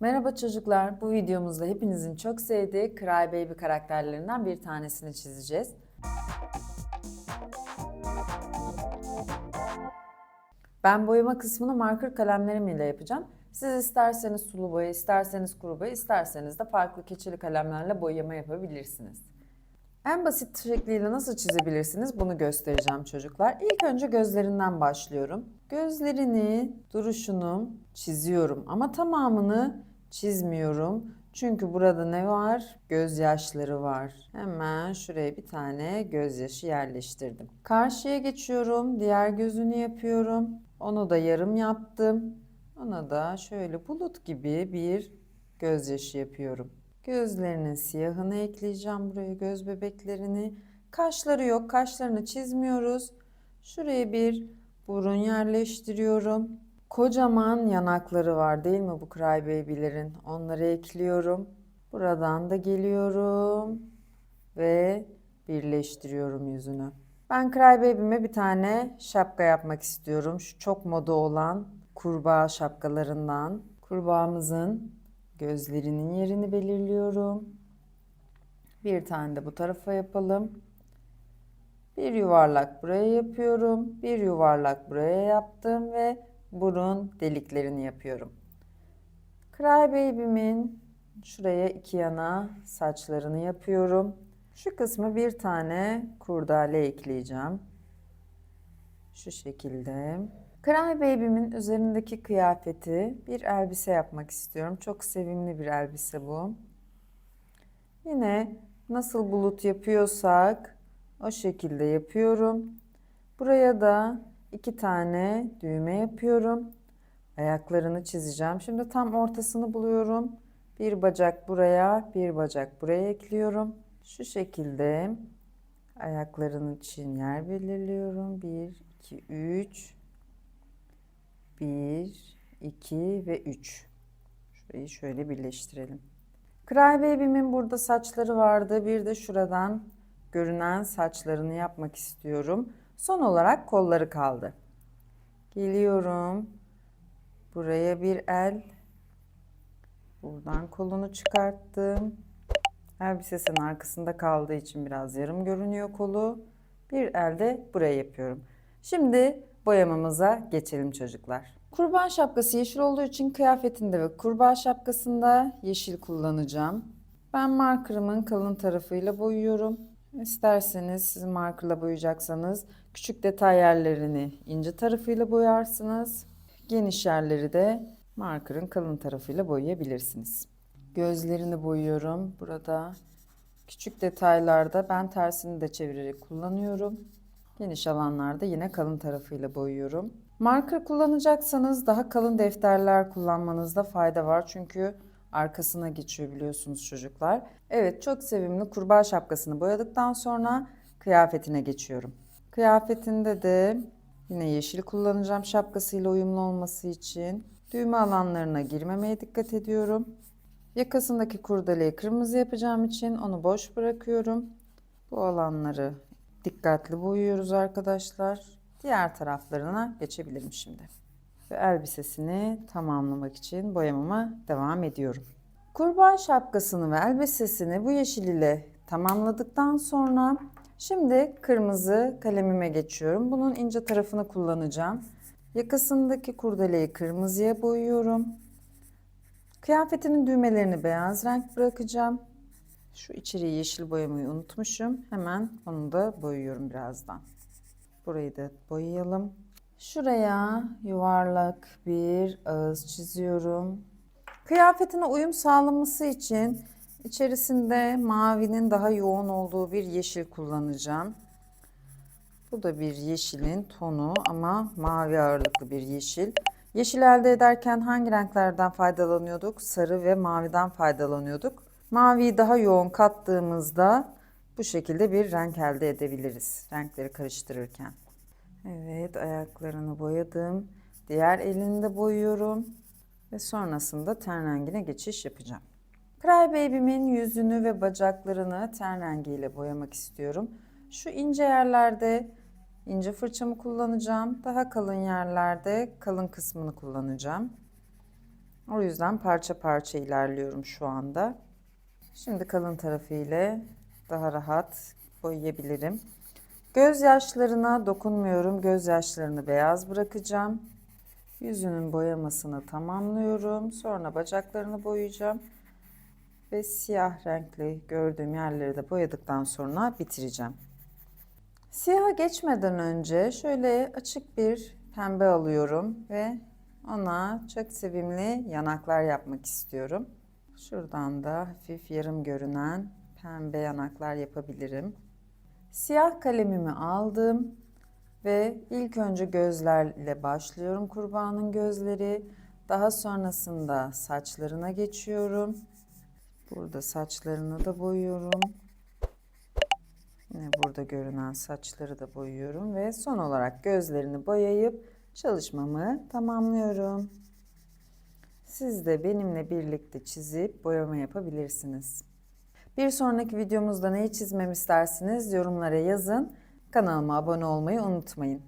Merhaba çocuklar, bu videomuzda hepinizin çok sevdiği Cry Baby karakterlerinden bir tanesini çizeceğiz. Ben boyama kısmını marker kalemlerim ile yapacağım. Siz isterseniz sulu boya, isterseniz kuru boya, isterseniz de farklı keçeli kalemlerle boyama yapabilirsiniz. En basit şekliyle nasıl çizebilirsiniz bunu göstereceğim çocuklar. İlk önce gözlerinden başlıyorum. Gözlerini, duruşunu çiziyorum ama tamamını çizmiyorum. Çünkü burada ne var? Gözyaşları var. Hemen şuraya bir tane gözyaşı yerleştirdim. Karşıya geçiyorum. Diğer gözünü yapıyorum. Onu da yarım yaptım. Ona da şöyle bulut gibi bir gözyaşı yapıyorum. Gözlerinin siyahını ekleyeceğim buraya, göz bebeklerini. Kaşları yok, kaşlarını çizmiyoruz. Şuraya bir burun yerleştiriyorum. Kocaman yanakları var değil mi bu Crybaby'lerin? Onları ekliyorum. Buradan da geliyorum ve birleştiriyorum yüzünü. Ben Crybaby'me bir tane şapka yapmak istiyorum. Şu çok moda olan kurbağa şapkalarından. Kurbağamızın gözlerinin yerini belirliyorum. Bir tane de bu tarafa yapalım. Bir yuvarlak buraya yapıyorum. Bir yuvarlak buraya yaptım ve burun deliklerini yapıyorum. Crybaby'min şuraya iki yana saçlarını yapıyorum. Şu kısmı bir tane kurdele ekleyeceğim. Şu şekilde. Crybaby'min üzerindeki kıyafeti bir elbise yapmak istiyorum. Çok sevimli bir elbise bu. Yine nasıl bulut yapıyorsak o şekilde yapıyorum. Buraya da iki tane düğme yapıyorum. Ayaklarını çizeceğim. Şimdi tam ortasını buluyorum. Bir bacak buraya, bir bacak buraya ekliyorum. Şu şekilde ayaklarının için yer belirliyorum. 1, 2, 3. 1, 2 ve 3. Şurayı şöyle birleştirelim. Crybaby'min burada saçları vardı. Bir de şuradan görünen saçlarını yapmak istiyorum. Son olarak kolları kaldı. Geliyorum. Buraya bir el. Buradan kolunu çıkarttım. Elbisesinin arkasında kaldığı için biraz yarım görünüyor kolu. Bir el de buraya yapıyorum. Şimdi boyamamıza geçelim çocuklar. Kurbağa şapkası yeşil olduğu için kıyafetinde ve kurbağa şapkasında yeşil kullanacağım. Ben markerımın kalın tarafıyla boyuyorum. İsterseniz siz markerla boyayacaksanız küçük detay yerlerini ince tarafıyla boyarsınız. Geniş yerleri de markerın kalın tarafıyla boyayabilirsiniz. Gözlerini boyuyorum. Burada küçük detaylarda ben tersini de çevirerek kullanıyorum. Geniş alanlarda yine kalın tarafıyla boyuyorum. Marker kullanacaksanız daha kalın defterler kullanmanızda fayda var. Çünkü arkasına geçiyor biliyorsunuz çocuklar. Evet, çok sevimli kurbağa şapkasını boyadıktan sonra kıyafetine geçiyorum. Kıyafetinde de yine yeşil kullanacağım şapkasıyla uyumlu olması için. Düğme alanlarına girmemeye dikkat ediyorum. Yakasındaki kurdeleyi kırmızı yapacağım için onu boş bırakıyorum. Bu alanları dikkatli boyuyoruz arkadaşlar. Diğer taraflarına geçebilirim şimdi. Ve elbisesini tamamlamak için boyamama devam ediyorum. Kurbağa şapkasını ve elbisesini bu yeşil ile tamamladıktan sonra şimdi kırmızı kalemime geçiyorum. Bunun ince tarafını kullanacağım. Yakasındaki kurdeleyi kırmızıya boyuyorum. Kıyafetinin düğmelerini beyaz renk bırakacağım. Şu içeriği yeşil boyamayı unutmuşum. Hemen onu da boyuyorum birazdan. Burayı da boyayalım. Şuraya yuvarlak bir ağız çiziyorum. Kıyafetine uyum sağlaması için içerisinde mavinin daha yoğun olduğu bir yeşil kullanacağım. Bu da bir yeşilin tonu ama mavi ağırlıklı bir yeşil. Yeşil elde ederken hangi renklerden faydalanıyorduk? Sarı ve maviden faydalanıyorduk. Maviyi daha yoğun kattığımızda bu şekilde bir renk elde edebiliriz. Renkleri karıştırırken. Evet, ayaklarını boyadım. Diğer elini de boyuyorum. Ve sonrasında ten rengine geçiş yapacağım. Crybaby'min yüzünü ve bacaklarını ten rengiyle boyamak istiyorum. Şu ince yerlerde ince fırçamı kullanacağım. Daha kalın yerlerde kalın kısmını kullanacağım. O yüzden parça parça ilerliyorum şu anda. Şimdi kalın tarafı ile daha rahat boyayabilirim. Gözyaşlarına dokunmuyorum. Gözyaşlarını beyaz bırakacağım. Yüzünün boyamasını tamamlıyorum. Sonra bacaklarını boyayacağım. Ve siyah renkli gördüğüm yerleri de boyadıktan sonra bitireceğim. Siyaha geçmeden önce şöyle açık bir pembe alıyorum ve ona çok sevimli yanaklar yapmak istiyorum. Şuradan da hafif yarım görünen pembe yanaklar yapabilirim. Siyah kalemimi aldım ve ilk önce gözlerle başlıyorum, kurbanın gözleri. Daha sonrasında saçlarına geçiyorum. Burada saçlarını da boyuyorum. Yine burada görünen saçları da boyuyorum ve son olarak gözlerini boyayıp çalışmamı tamamlıyorum. Siz de benimle birlikte çizip boyama yapabilirsiniz. Bir sonraki videomuzda neyi çizmemi istersiniz yorumlara yazın. Kanalıma abone olmayı unutmayın.